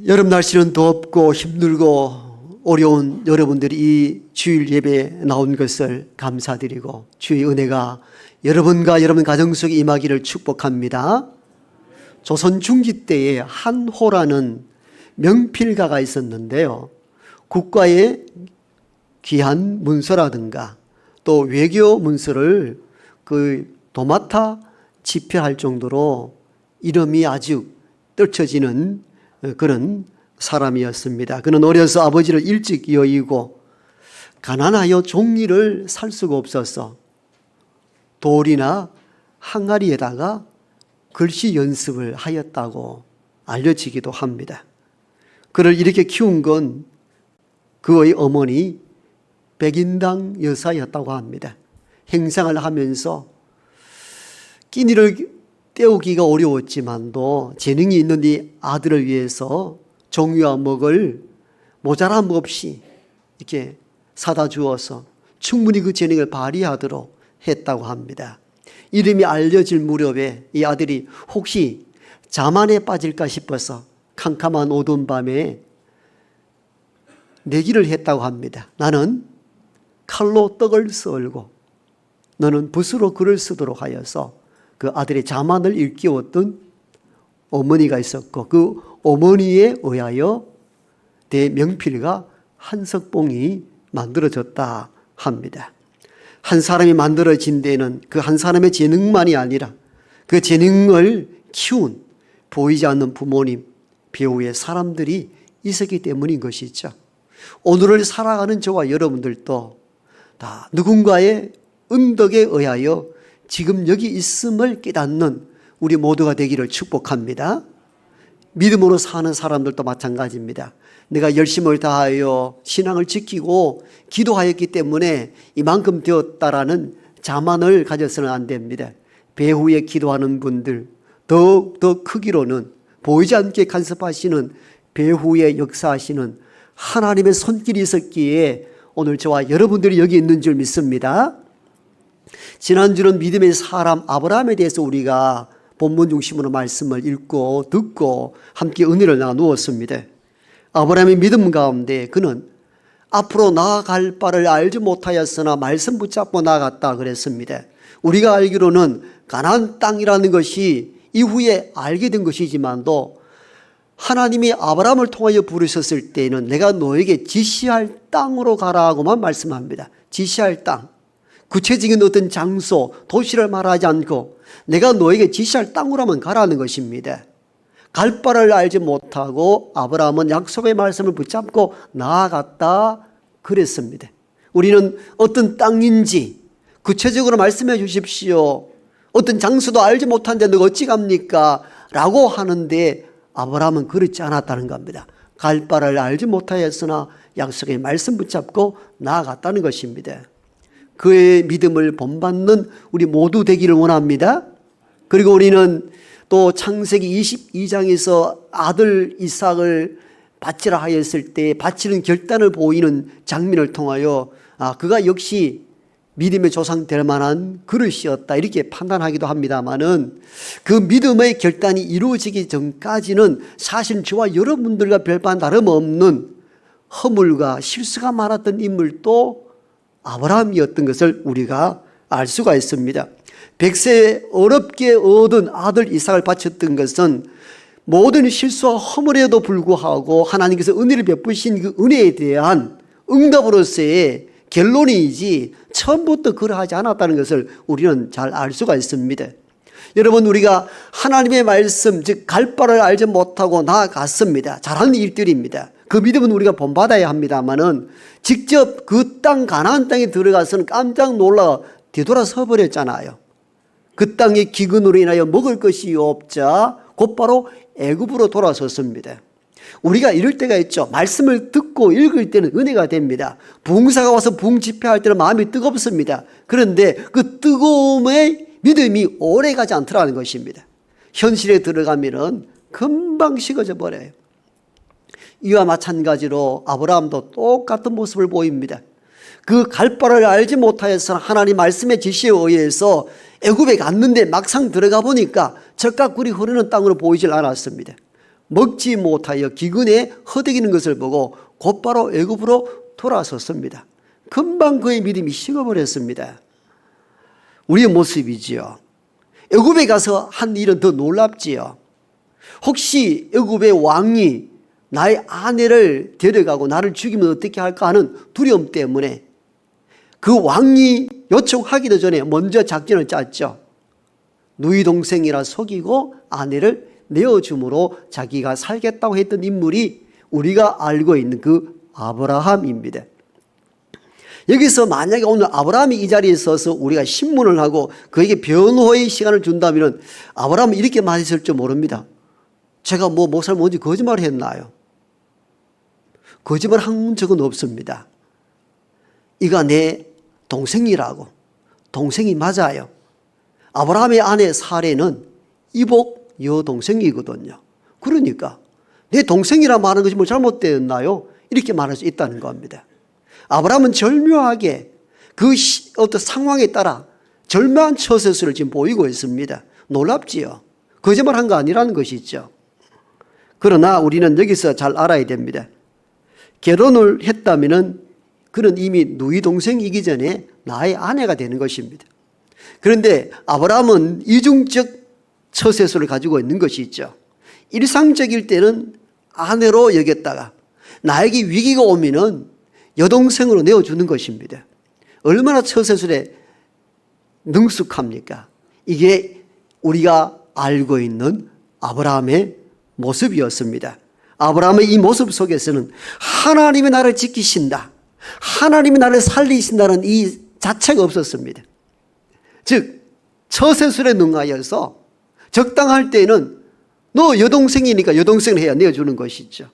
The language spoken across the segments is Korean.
여름 날씨는 덥고 힘들고 어려운 여러분들이 이 주일 예배에 나온 것을 감사드리고 주의 은혜가 여러분과 여러분 가정 속에 임하기를 축복합니다. 조선 중기 때에 한호라는 명필가가 있었는데요, 국가의 귀한 문서라든가 또 외교 문서를 도맡아 집필할 정도로 이름이 아주 떨쳐지는 그런 사람이었습니다. 그는 어려서 아버지를 일찍 여의고 가난하여 종리를 살 수가 없어서 돌이나 항아리에다가 글씨 연습을 하였다고 알려지기도 합니다. 그를 이렇게 키운 건 그의 어머니 백인당 여사였다고 합니다. 행상을 하면서 끼니를 때우기가 어려웠지만도 재능이 있는 이 아들을 위해서 종류와 먹을 모자람 없이 이렇게 사다 주어서 충분히 그 재능을 발휘하도록 했다고 합니다. 이름이 알려질 무렵에 이 아들이 혹시 자만에 빠질까 싶어서 캄캄한 어두운 밤에 내기를 했다고 합니다. 나는 칼로 떡을 썰고 너는 붓으로 글을 쓰도록 하여서 그 아들의 자만을 일깨웠던 어머니가 있었고, 그 어머니에 의하여 대명필가 한석봉이 만들어졌다 합니다. 한 사람이 만들어진 데는 그 한 사람의 재능만이 아니라 그 재능을 키운 보이지 않는 부모님, 배우의 사람들이 있었기 때문인 것이죠. 오늘을 살아가는 저와 여러분들도 다 누군가의 은덕에 의하여 지금 여기 있음을 깨닫는 우리 모두가 되기를 축복합니다. 믿음으로 사는 사람들도 마찬가지입니다. 내가 열심을 다하여 신앙을 지키고 기도하였기 때문에 이만큼 되었다라는 자만을 가져서는 안 됩니다. 배후에 기도하는 분들, 더욱 더 크기로는 보이지 않게 간섭하시는 배후에 역사하시는 하나님의 손길이 있었기에 오늘 저와 여러분들이 여기 있는 줄 믿습니다. 지난주는 믿음의 사람 아브라함에 대해서 우리가 본문 중심으로 말씀을 읽고 듣고 함께 은혜를 나누었습니다. 아브라함의 믿음 가운데 그는 앞으로 나아갈 바를 알지 못하였으나 말씀 붙잡고 나아갔다 그랬습니다. 우리가 알기로는 가나안 땅이라는 것이 이후에 알게 된 것이지만도 하나님이 아브라함을 통하여 부르셨을 때는 내가 너에게 지시할 땅으로 가라고만 말씀합니다. 지시할 땅. 구체적인 어떤 장소, 도시를 말하지 않고 내가 너에게 지시할 땅으로만 가라는 것입니다. 갈 바를 알지 못하고 아브라함은 약속의 말씀을 붙잡고 나아갔다 그랬습니다. 우리는 어떤 땅인지 구체적으로 말씀해 주십시오. 어떤 장소도 알지 못한데 너가 어찌 갑니까? 라고 하는데 아브라함은 그렇지 않았다는 겁니다. 갈 바를 알지 못하였으나 약속의 말씀 붙잡고 나아갔다는 것입니다. 그의 믿음을 본받는 우리 모두 되기를 원합니다. 그리고 우리는 또 창세기 22장에서 아들 이삭을 바치라 하였을 때 바치는 결단을 보이는 장면을 통하여 그가 역시 믿음의 조상 될 만한 그릇이었다 이렇게 판단하기도 합니다마는 그 믿음의 결단이 이루어지기 전까지는 사실 저와 여러분들과 별반 다름없는 허물과 실수가 많았던 인물도 아브라함이었던 것을 우리가 알 수가 있습니다. 100세에 어렵게 얻은 아들 이삭을 바쳤던 것은 모든 실수와 허물에도 불구하고 하나님께서 은혜를 베푸신 그 은혜에 대한 응답으로서의 결론이지 처음부터 그러하지 않았다는 것을 우리는 잘 알 수가 있습니다. 여러분, 우리가 하나님의 말씀, 즉 갈 바를 알지 못하고 나아갔습니다. 잘하는 일들입니다. 그 믿음은 우리가 본받아야 합니다마는 직접 그 땅 가나안 땅에 들어가서는 깜짝 놀라 뒤돌아서 버렸잖아요. 그 땅의 기근으로 인하여 먹을 것이 없자 곧바로 애굽으로 돌아섰습니다. 우리가 이럴 때가 있죠. 말씀을 듣고 읽을 때는 은혜가 됩니다. 부흥사가 와서 부흥 집회할 때는 마음이 뜨겁습니다. 그런데 그 뜨거움의 믿음이 오래가지 않더라는 것입니다. 현실에 들어가면은 금방 식어져 버려요. 이와 마찬가지로 아브라함도 똑같은 모습을 보입니다. 그 갈 바를 알지 못하여서 하나님 말씀의 지시에 의해서 애굽에 갔는데 막상 들어가 보니까 젖과 꿀이 흐르는 땅으로 보이질 않았습니다. 먹지 못하여 기근에 허덕이는 것을 보고 곧바로 애굽으로 돌아섰습니다. 금방 그의 믿음이 식어버렸습니다. 우리의 모습이지요. 애굽에 가서 한 일은 더 놀랍지요. 혹시 애굽의 왕이 나의 아내를 데려가고 나를 죽이면 어떻게 할까 하는 두려움 때문에 그 왕이 요청하기도 전에 먼저 작전을 짰죠. 누이 동생이라 속이고 아내를 내어줌으로 자기가 살겠다고 했던 인물이 우리가 알고 있는 그 아브라함입니다. 여기서 만약에 오늘 아브라함이 이 자리에 서서 우리가 신문을 하고 그에게 변호의 시간을 준다면 아브라함은 이렇게 말했을 줄 모릅니다. 제가 목사를 뭔지 거짓말을 했나요? 거짓말 한 적은 없습니다. 이가 내 동생이라고. 동생이 맞아요. 아브라함의 아내 사레는 이복 여동생이거든요. 그러니까 내 동생이라 말하는 것이 뭐 잘못되었나요? 이렇게 말할 수 있다는 겁니다. 아브라함은 절묘하게 그 어떤 상황에 따라 절묘한 처세술을 지금 보이고 있습니다. 놀랍지요. 거짓말한 거 아니라는 것이죠. 그러나 우리는 여기서 잘 알아야 됩니다. 결혼을 했다면 그는 이미 누이 동생이기 전에 나의 아내가 되는 것입니다. 그런데 아브라함은 이중적 처세술을 가지고 있는 것이 있죠. 일상적일 때는 아내로 여겼다가 나에게 위기가 오면은 여동생으로 내어주는 것입니다. 얼마나 처세술에 능숙합니까? 이게 우리가 알고 있는 아브라함의 모습이었습니다. 아브라함의 이 모습 속에서는 하나님이 나를 지키신다, 하나님이 나를 살리신다는 이 자체가 없었습니다. 즉 처세술에 능하여서 적당할 때는 너 여동생이니까 여동생을 해야 내어주는 것이죠.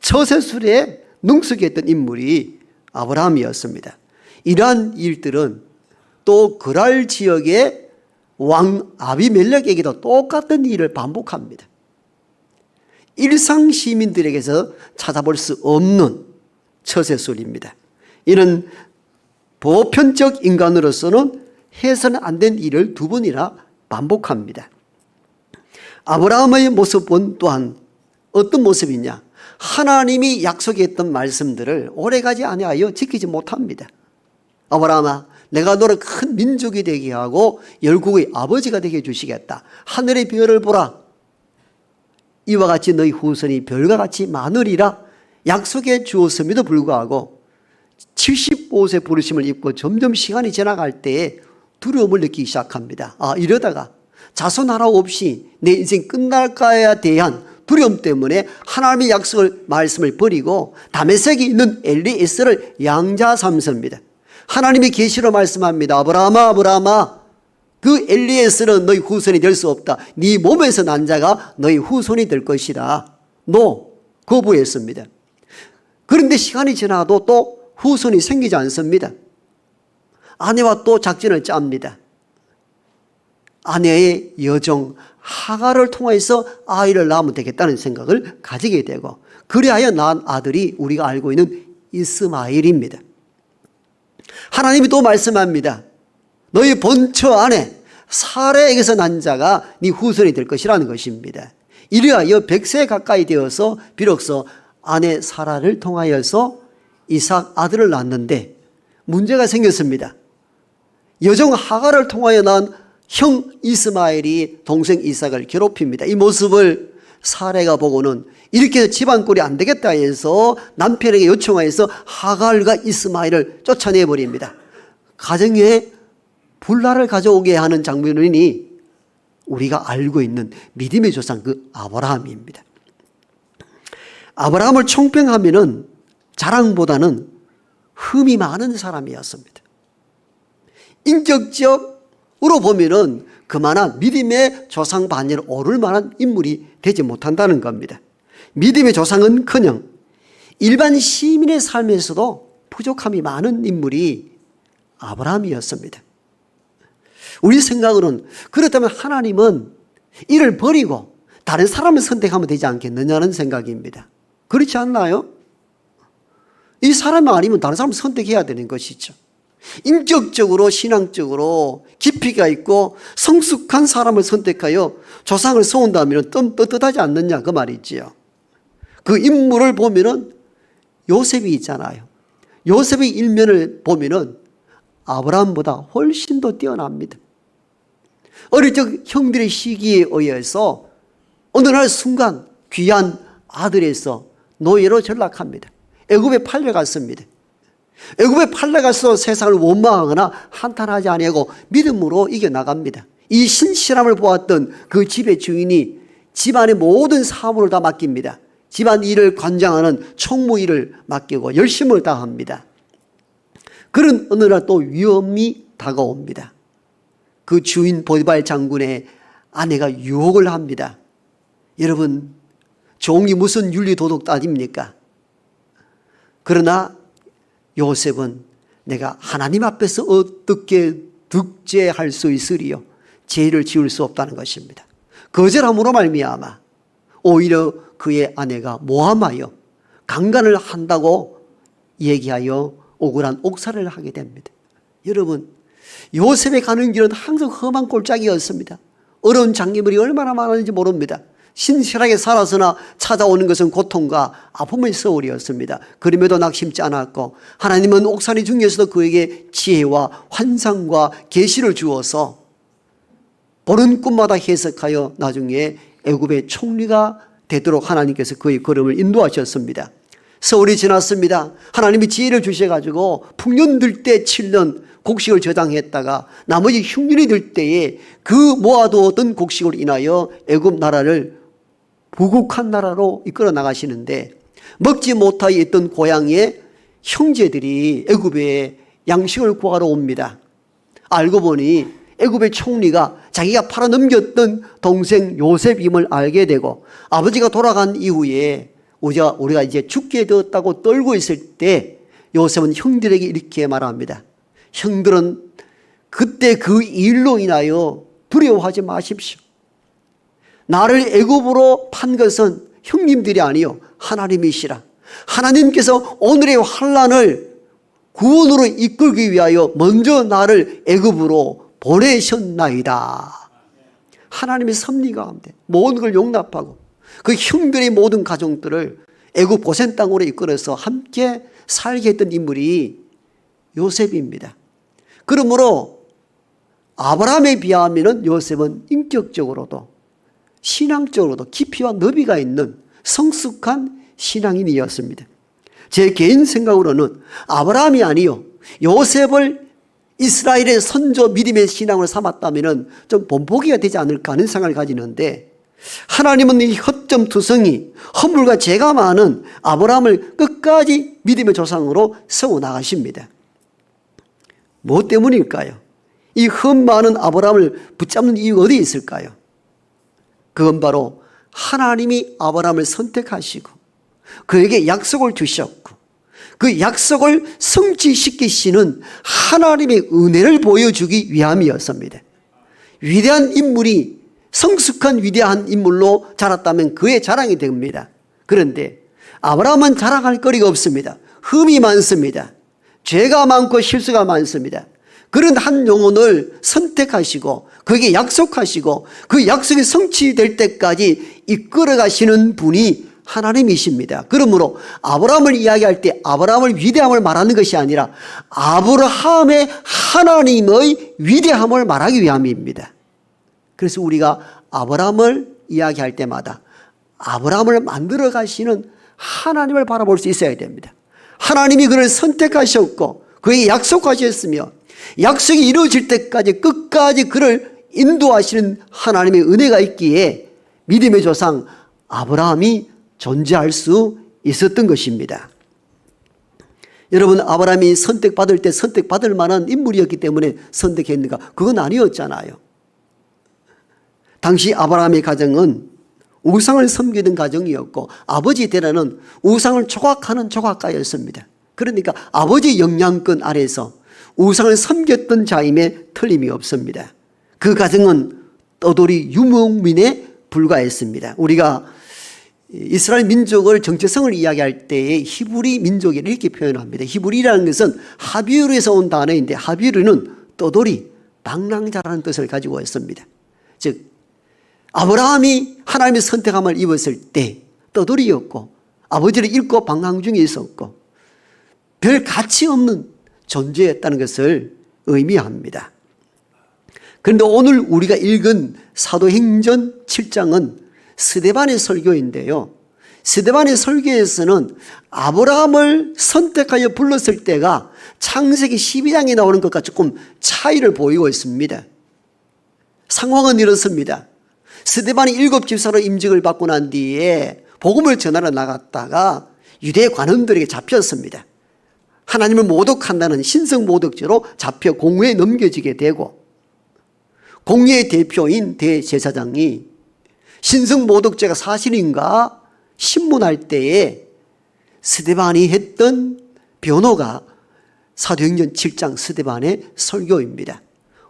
처세술에 능숙했던 인물이 아브라함이었습니다. 이러한 일들은 또 그랄 지역의 왕 아비멜렉에게도 똑같은 일을 반복합니다. 일상 시민들에게서 찾아볼 수 없는 처세술입니다. 이는 보편적 인간으로서는 해서는 안 된 일을 두 번이나 반복합니다. 아브라함의 모습은 또한 어떤 모습이냐? 하나님이 약속했던 말씀들을 오래가지 아니하여 지키지 못합니다. 아브라함아, 내가 너를 큰 민족이 되게 하고 열국의 아버지가 되게 해주시겠다. 하늘의 별을 보라. 이와 같이 너희 후손이 별과 같이 많으리라 약속해 주었음에도 불구하고 75세 부르심을 입고 점점 시간이 지나갈 때에 두려움을 느끼기 시작합니다. 이러다가 자손 하나 없이 내 인생 끝날까에 대한 두려움 때문에 하나님의 약속을 말씀을 버리고 다메섹에 있는 엘리에스를 양자 삼습니다. 하나님이 계시로 말씀합니다. 아브라함아, 아브라함아, 그 엘리에스는 너희 후손이 될 수 없다. 네 몸에서 난 자가 너희 후손이 될 것이다. 거부했습니다. 그런데 시간이 지나도 또 후손이 생기지 않습니다. 아내와 또 작전을 짭니다. 아내의 여종 하갈을 통해서 아이를 낳으면 되겠다는 생각을 가지게 되고, 그리하여 낳은 아들이 우리가 알고 있는 이스마엘입니다. 하나님이 또 말씀합니다. 너희 본처 아내 사레에게서 난 자가 네 후손이 될 것이라는 것입니다. 이리하여 100세 가까이 되어서 비로소 아내 사라를 통하여서 이삭 아들을 낳았는데 문제가 생겼습니다. 여종 하갈을 통하여 낳은 형 이스마엘이 동생 이삭을 괴롭힙니다. 이 모습을 사레가 보고는 이렇게 해서 집안꼴이 안 되겠다 해서 남편에게 요청하여서 하갈과 이스마엘을 쫓아내버립니다. 가정에 불화를 가져오게 하는 장면이 우리가 알고 있는 믿음의 조상 그 아브라함입니다. 아브라함을 총평하면은 자랑보다는 흠이 많은 사람이었습니다. 인격적으로 보면은 그만한 믿음의 조상 반열에 오를 만한 인물이 되지 못한다는 겁니다. 믿음의 조상은커녕 일반 시민의 삶에서도 부족함이 많은 인물이 아브라함이었습니다. 우리 생각으로는 그렇다면 하나님은 이를 버리고 다른 사람을 선택하면 되지 않겠느냐는 생각입니다. 그렇지 않나요? 이 사람이 아니면 다른 사람을 선택해야 되는 것이죠. 인격적으로 신앙적으로 깊이가 있고 성숙한 사람을 선택하여 조상을 세운다면 떳떳하지 않느냐 그 말이지요. 그 인물을 보면은 요셉이 있잖아요. 요셉의 일면을 보면은 아브라함보다 훨씬 더 뛰어납니다. 어릴 적 형들의 시기에 의해서 어느 날 순간 귀한 아들에서 노예로 전락합니다. 애굽에 팔려갔습니다. 애굽에 팔려가서 세상을 원망하거나 한탄하지 아니하고 믿음으로 이겨나갑니다. 이 신실함을 보았던 그 집의 주인이 집안의 모든 사물을 다 맡깁니다. 집안 일을 관장하는 총무 일을 맡기고 열심을 다합니다. 그런 어느 날 또 위험이 다가옵니다. 그 주인 보디발 장군의 아내가 유혹을 합니다. 여러분, 종이 무슨 윤리 도덕 따집니까? 그러나 요셉은 내가 하나님 앞에서 어떻게 득죄할 수 있으리요? 죄를 지을 수 없다는 것입니다. 거절함으로 말미암아 오히려 그의 아내가 모함하여 강간을 한다고 얘기하여 억울한 옥살이를 하게 됩니다. 여러분, 요셉의 가는 길은 항상 험한 골짜기였습니다. 어려운 장애물이 얼마나 많았는지 모릅니다. 신실하게 살아서나 찾아오는 것은 고통과 아픔의 세월이었습니다. 그럼에도 낙심치 않았고 하나님은 옥살이 중에서도 그에게 지혜와 환상과 계시를 주어서 보는 꿈마다 해석하여 나중에 애굽의 총리가 되도록 하나님께서 그의 걸음을 인도하셨습니다. 세월이 지났습니다. 하나님이 지혜를 주셔가지고 풍년 들 때 7년 곡식을 저장했다가 나머지 흉년이 들 때에 그 모아두었던 곡식으로 인하여 애굽 나라를 부국한 나라로 이끌어 나가시는데 먹지 못하여 있던 고향의 형제들이 애굽에 양식을 구하러 옵니다. 알고 보니 애굽의 총리가 자기가 팔아넘겼던 동생 요셉임을 알게 되고 아버지가 돌아간 이후에 우리가 이제 죽게 되었다고 떨고 있을 때 요셉은 형들에게 이렇게 말합니다. 형들은 그때 그 일로 인하여 두려워하지 마십시오. 나를 애굽으로 판 것은 형님들이 아니요 하나님이시라. 하나님께서 오늘의 환난을 구원으로 이끌기 위하여 먼저 나를 애굽으로 보내셨나이다. 하나님의 섭리 가운데 모든 걸 용납하고 그 형들의 모든 가정들을 애굽 고센 땅으로 이끌어서 함께 살게 했던 인물이 요셉입니다. 그러므로 아브라함에 비하면 요셉은 인격적으로도 신앙적으로도 깊이와 너비가 있는 성숙한 신앙인이었습니다. 제 개인 생각으로는 아브라함이 아니요 요셉을 이스라엘의 선조 믿음의 신앙으로 삼았다면 좀 본보기가 되지 않을까 하는 생각을 가지는데 하나님은 이 허점투성이 허물과 죄가 많은 아브라함을 끝까지 믿음의 조상으로 세워나가십니다. 무엇 때문일까요? 이 흠 많은 아브라함을 붙잡는 이유가 어디에 있을까요? 그건 바로 하나님이 아브라함을 선택하시고 그에게 약속을 주셨고 그 약속을 성취시키시는 하나님의 은혜를 보여주기 위함이었습니다. 위대한 인물이 성숙한 위대한 인물로 자랐다면 그의 자랑이 됩니다. 그런데 아브라함은 자랑할 거리가 없습니다. 흠이 많습니다. 죄가 많고 실수가 많습니다. 그런 한 영혼을 선택하시고 그에게 약속하시고 그 약속이 성취될 때까지 이끌어 가시는 분이 하나님이십니다. 그러므로 아브라함을 이야기할 때 아브라함을 위대함을 말하는 것이 아니라 아브라함의 하나님의 위대함을 말하기 위함입니다. 그래서 우리가 아브라함을 이야기할 때마다 아브라함을 만들어 가시는 하나님을 바라볼 수 있어야 됩니다. 하나님이 그를 선택하셨고 그에게 약속하셨으며 약속이 이루어질 때까지 끝까지 그를 인도하시는 하나님의 은혜가 있기에 믿음의 조상 아브라함이 존재할 수 있었던 것입니다. 여러분, 아브라함이 선택받을 때 선택받을 만한 인물이었기 때문에 선택했는가? 그건 아니었잖아요. 당시 아브라함의 가정은 우상을 섬기던 가정이었고 아버지 대라는 우상을 조각하는 조각가였습니다. 그러니까 아버지 영향권 아래서 우상을 섬겼던 자임에 틀림이 없습니다. 그 가정은 떠돌이 유목민에 불과했습니다. 우리가 이스라엘 민족을 정체성을 이야기할 때에 히브리 민족이라고 이렇게 표현합니다. 히브리라는 것은 하비루에서 온 단어인데 하비루는 떠돌이, 방랑자라는 뜻을 가지고 있습니다. 즉 아브라함이 하나님의 선택함을 입었을 때 떠돌이였고 아버지를 잃고 방황 중에 있었고 별 가치 없는 존재였다는 것을 의미합니다. 그런데 오늘 우리가 읽은 사도행전 7장은 스데반의 설교인데요. 스데반의 설교에서는 아브라함을 선택하여 불렀을 때가 창세기 12장에 나오는 것과 조금 차이를 보이고 있습니다. 상황은 이렇습니다. 스데반이 7집사로 임직을 받고 난 뒤에 복음을 전하러 나갔다가 유대 관원들에게 잡혔습니다. 하나님을 모독한다는 신성 모독죄로 잡혀 공회에 넘겨지게 되고 공회의 대표인 대제사장이 신성 모독죄가 사실인가 신문할 때에 스데반이 했던 변호가 사도행전 7장 스데반의 설교입니다.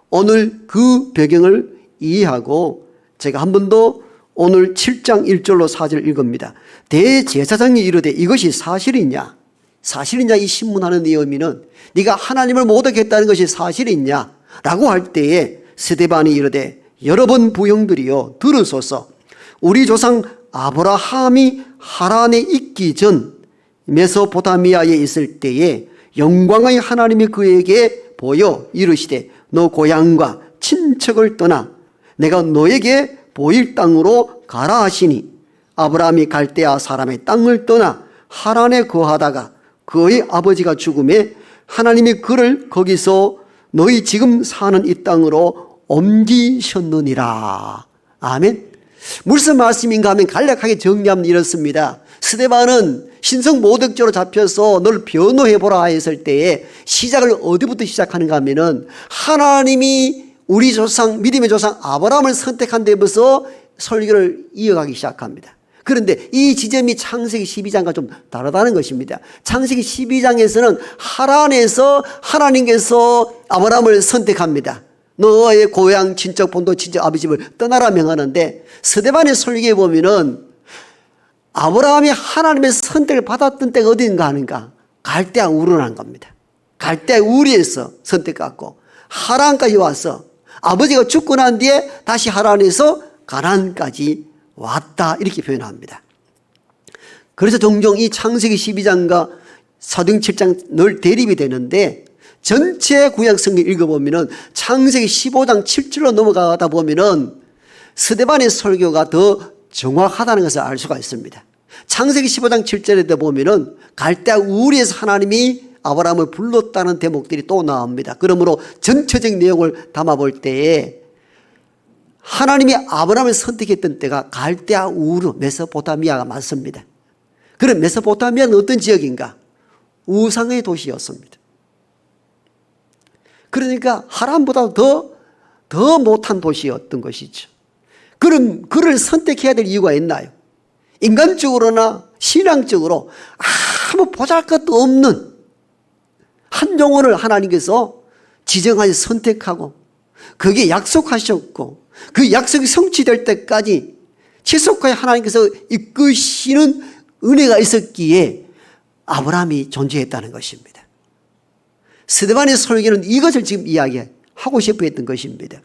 오늘 그 배경을 이해하고 제가 한 번 더 오늘 7장 1절로 4절 읽습니다. 대제사장이 이르되 이것이 사실이냐? 사실이냐? 이 신문하는 의미는 네가 하나님을 모독했다는 것이 사실이냐? 라고 할 때에 스데반이 이르되 여러분 부형들이여 들으소서. 우리 조상 아브라함이 하란에 있기 전 메소포타미아에 있을 때에 영광의 하나님이 그에게 보여 이르시되 너 고향과 친척을 떠나 내가 너에게 보일 땅으로 가라 하시니 아브라함이 갈대아 사람의 땅을 떠나 하란에 거하다가 그의 아버지가 죽음에 하나님이 그를 거기서 너희 지금 사는 이 땅으로 옮기셨느니라. 아멘. 무슨 말씀인가 하면 간략하게 정리하면 이렇습니다. 스데반은 신성 모독죄로 잡혀서 널 변호해보라 했을 때에 시작을 어디부터 시작하는가 하면은 하나님이 우리 조상 믿음의 조상 아브라함을 선택한 데부터 설교를 이어가기 시작합니다. 그런데 이 지점이 창세기 12장과 좀 다르다는 것입니다. 창세기 12장에서는 하란에서 하나님께서 아브라함을 선택합니다. 너의 고향 친척 본토 친척 아버지 집을 떠나라 명하는데 스데반의 설교에 보면은 아브라함이 하나님의 선택을 받았던 때가 어딘가 하는가? 갈대아 우르라는 겁니다. 갈대아 우리에서 선택받고 하란까지 와서 아버지가 죽고 난 뒤에 다시 하란에서 가나안까지 왔다 이렇게 표현합니다. 그래서 종종 이 창세기 12장과 사도행 7장 늘 대립이 되는데 전체 구약 성경 읽어보면은 창세기 15장 7절로 넘어가다 보면은 스데반의 설교가 더 정확하다는 것을 알 수가 있습니다. 창세기 15장 7절에 보면은 갈대아 우리에서 하나님이 아브라함을 불렀다는 대목들이 또 나옵니다. 그러므로 전체적 내용을 담아볼 때에 하나님이 아브라함을 선택했던 때가 갈대아 우르 메소포타미아가 맞습니다. 그럼 메소포타미아는 어떤 지역인가? 우상의 도시였습니다. 그러니까 하란보다 더 못한 도시였던 것이죠. 그럼 그를 선택해야 될 이유가 있나요? 인간적으로나 신앙적으로 아무 보잘것도 없는 한 영혼을 하나님께서 지정하여 선택하고 그게 약속하셨고 그 약속이 성취될 때까지 지속하여 하나님께서 이끄시는 은혜가 있었기에 아브라함이 존재했다는 것입니다. 스데반의 설교는 이것을 지금 이야기하고 싶어 했던 것입니다.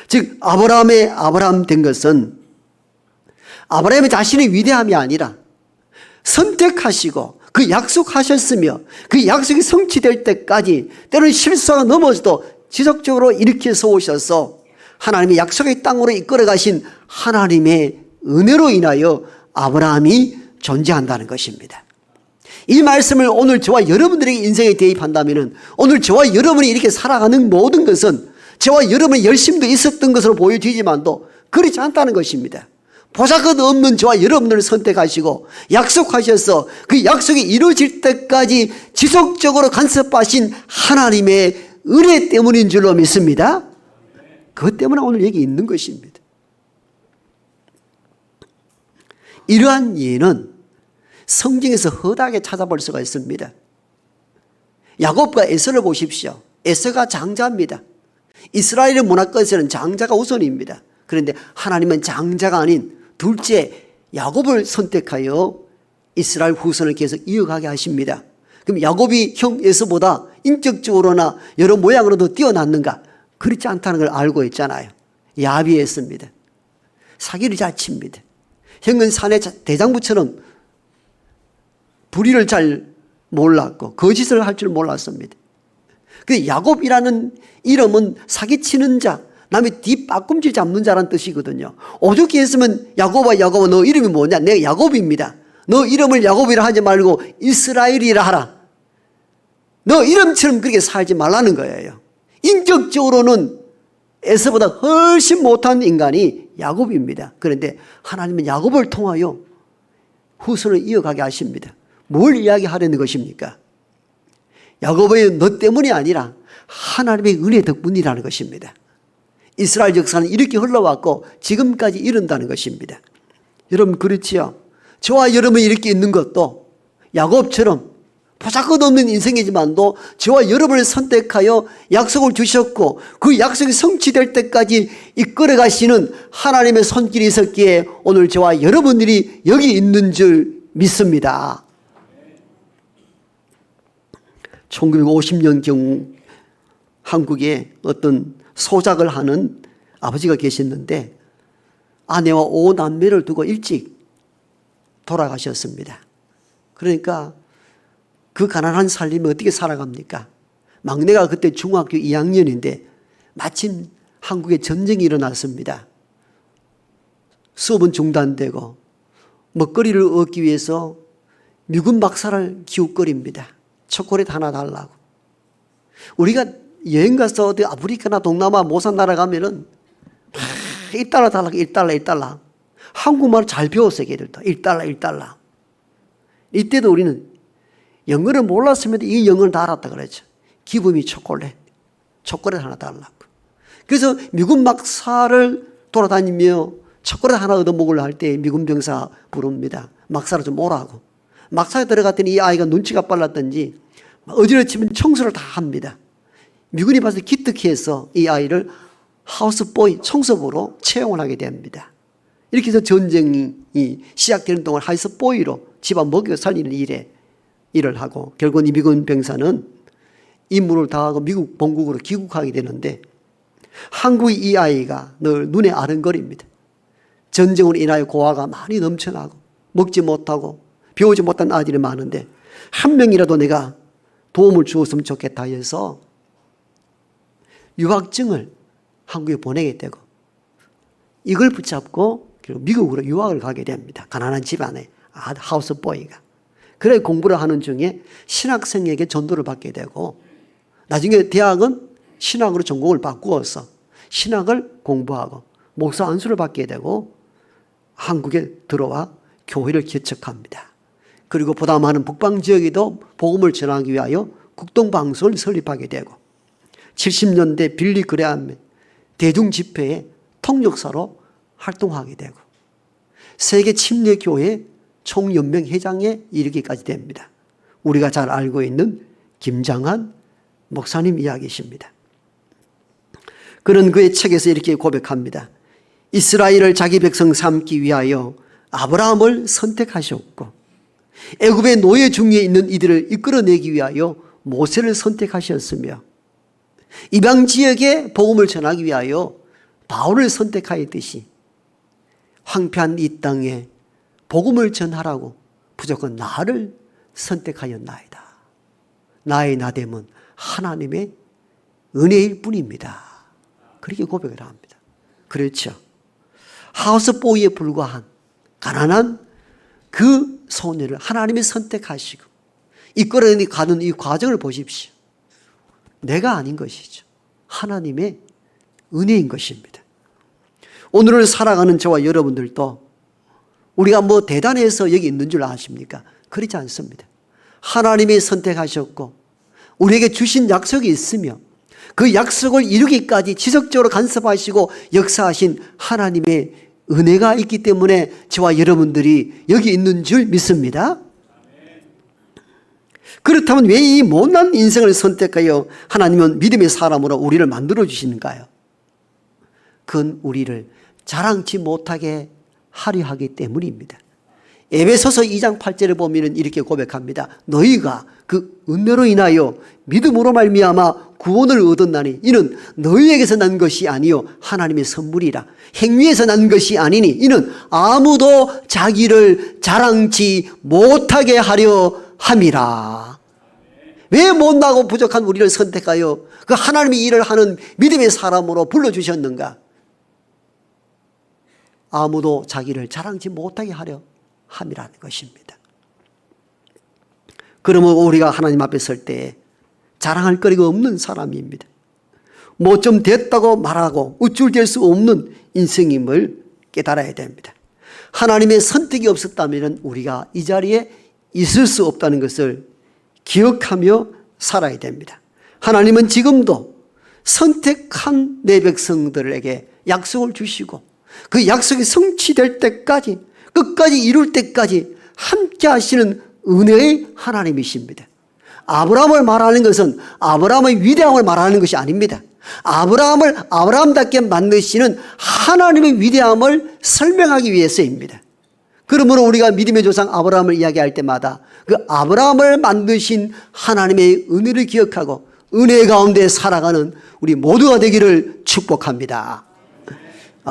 즉 아브라함의 아브라함 된 것은 아브라함이 자신의 위대함이 아니라 선택하시고 그 약속하셨으며 그 약속이 성취될 때까지 때로는 실수가 넘어져도 지속적으로 일으켜서 오셔서 하나님의 약속의 땅으로 이끌어 가신 하나님의 은혜로 인하여 아브라함이 존재한다는 것입니다. 이 말씀을 오늘 저와 여러분들에게 인생에 대입한다면 오늘 저와 여러분이 이렇게 살아가는 모든 것은 저와 여러분의 열심도 있었던 것으로 보여지지만도 그렇지 않다는 것입니다. 보잘것 없는 저와 여러분들을 선택하시고 약속하셔서 그 약속이 이루어질 때까지 지속적으로 간섭하신 하나님의 은혜 때문인 줄로 믿습니다. 그것 때문에 오늘 여기 있는 것입니다. 이러한 예는 성경에서 허다하게 찾아볼 수가 있습니다. 야곱과 에서를 보십시오. 에서가 장자입니다. 이스라엘의 문화권에서는 장자가 우선입니다. 그런데 하나님은 장자가 아닌 둘째 야곱을 선택하여 이스라엘 후손을 계속 이어가게 하십니다. 그럼 야곱이 형 에서보다 인격적으로나 여러 모양으로도 뛰어났는가? 그렇지 않다는 걸 알고 있잖아요. 야비했습니다. 사기를 잘 칩니다. 형은 산의 대장부처럼 불의를 잘 몰랐고 거짓을 할 줄 몰랐습니다. 그 야곱이라는 이름은 사기치는 자, 남의 뒷바꿈질 잡는 자라는 뜻이거든요. 오죽게 했으면 야곱아 너 이름이 뭐냐? 내가 야곱입니다. 너 이름을 야곱이라 하지 말고 이스라엘이라 하라. 너 이름처럼 그렇게 살지 말라는 거예요. 인격적으로는 에서보다 훨씬 못한 인간이 야곱입니다. 그런데 하나님은 야곱을 통하여 후손을 이어가게 하십니다. 뭘 이야기하려는 것입니까? 야곱의 너 때문이 아니라 하나님의 은혜 덕분이라는 것입니다. 이스라엘 역사는 이렇게 흘러왔고 지금까지 이른다는 것입니다. 여러분 그렇지요? 저와 여러분이 이렇게 있는 것도 야곱처럼 보잘것없는 인생이지만도 저와 여러분을 선택하여 약속을 주셨고 그 약속이 성취될 때까지 이끌어 가시는 하나님의 손길이 있었기에 오늘 저와 여러분들이 여기 있는 줄 믿습니다. 1950년경 한국에 어떤 소작을 하는 아버지가 계셨는데 아내와 5남매를 두고 일찍 돌아가셨습니다. 그러니까 그 가난한 삶을 어떻게 살아갑니까? 막내가 그때 중학교 2학년인데 마침 한국에 전쟁이 일어났습니다. 수업은 중단되고 먹거리를 얻기 위해서 미군 박사를 기웃거립니다. 초콜릿 하나 달라고. 우리가 여행 가서 어디 아프리카나 동남아 모산 나라 가면은 $1 달라고 $1. 한국말을 잘 배웠어요, 걔들도. $1. 이때도 우리는 영어를 몰랐으면 이 영어를 다 알았다 그랬죠. 기분이 초콜릿 하나 달라고. 그래서 미군 막사를 돌아다니며 초콜릿 하나 얻어먹으려 할 때 미군 병사 부릅니다. 막사를 좀 오라고. 막사에 들어갔더니 이 아이가 눈치가 빨랐던지 어지러치면 청소를 다 합니다. 미군이 봐서 기특해서 이 아이를 하우스보이 청소부로 채용을 하게 됩니다. 이렇게 해서 전쟁이 시작되는 동안 하우스보이로 집안 먹여 살리는 일을 하고 결국은 이 미군 병사는 임무를 다하고 미국 본국으로 귀국하게 되는데 한국의 이 아이가 늘 눈에 아른거립니다. 전쟁으로 인하여 고아가 많이 넘쳐나고 먹지 못하고 배우지 못한 아이들이 많은데 한 명이라도 내가 도움을 주었으면 좋겠다 해서 유학증을 한국에 보내게 되고 이걸 붙잡고 미국으로 유학을 가게 됩니다. 가난한 집안에 하우스보이가. 그래 공부를 하는 중에 신학생에게 전도를 받게 되고 나중에 대학은 신학으로 전공을 바꾸어서 신학을 공부하고 목사 안수를 받게 되고 한국에 들어와 교회를 개척합니다. 그리고 보다 많은 북방 지역에도 복음을 전하기 위하여 국동방송을 설립하게 되고 70년대 빌리 그레함 대중집회의 통역사로 활동하게 되고 세계 침례교회 총연맹 회장에 이르기까지 됩니다. 우리가 잘 알고 있는 김장한 목사님 이야기십니다. 그는 그의 책에서 이렇게 고백합니다. 이스라엘을 자기 백성 삼기 위하여 아브라함을 선택하셨고 애굽의 노예 중에 있는 이들을 이끌어내기 위하여 모세를 선택하셨으며 이방 지역에 복음을 전하기 위하여 바울을 선택하였듯이 황폐한 이 땅에 복음을 전하라고 무조건 나를 선택하였나이다. 나의 나됨은 하나님의 은혜일 뿐입니다. 그렇게 고백을 합니다. 그렇죠. 하우스보이에 불과한 가난한 그 소녀를 하나님이 선택하시고 이끌어내 가는 이 과정을 보십시오. 내가 아닌 것이죠. 하나님의 은혜인 것입니다. 오늘을 살아가는 저와 여러분들도 우리가 뭐 대단해서 여기 있는 줄 아십니까? 그렇지 않습니다. 하나님이 선택하셨고 우리에게 주신 약속이 있으며 그 약속을 이루기까지 지속적으로 간섭하시고 역사하신 하나님의 은혜가 있기 때문에 저와 여러분들이 여기 있는 줄 믿습니다. 그렇다면 왜 이 못난 인생을 선택하여 하나님은 믿음의 사람으로 우리를 만들어 주시는가요? 그건 우리를 자랑치 못하게 하려 하기 때문입니다. 에베소서 2장 8절에 보면 이렇게 고백합니다. 너희가 그 은혜로 인하여 믿음으로 말미암아 구원을 얻었나니 이는 너희에게서 난 것이 아니요 하나님의 선물이라. 행위에서 난 것이 아니니 이는 아무도 자기를 자랑치 못하게 하려 함이라. 왜 못나고 부족한 우리를 선택하여 그 하나님의 일을 하는 믿음의 사람으로 불러주셨는가? 아무도 자기를 자랑치 못하게 하려 함이라는 것입니다. 그러면 우리가 하나님 앞에 설 때 자랑할 거리가 없는 사람입니다. 뭐 좀 됐다고 말하고 우쭐댈 수 없는 인생임을 깨달아야 됩니다. 하나님의 선택이 없었다면 우리가 이 자리에 있을 수 없다는 것을 기억하며 살아야 됩니다. 하나님은 지금도 선택한 내 백성들에게 약속을 주시고 그 약속이 성취될 때까지 끝까지 이룰 때까지 함께 하시는 은혜의 하나님이십니다. 아브라함을 말하는 것은 아브라함의 위대함을 말하는 것이 아닙니다. 아브라함을 아브라함답게 만드시는 하나님의 위대함을 설명하기 위해서입니다. 그러므로 우리가 믿음의 조상 아브라함을 이야기할 때마다 그 아브라함을 만드신 하나님의 은혜를 기억하고 은혜 가운데 살아가는 우리 모두가 되기를 축복합니다.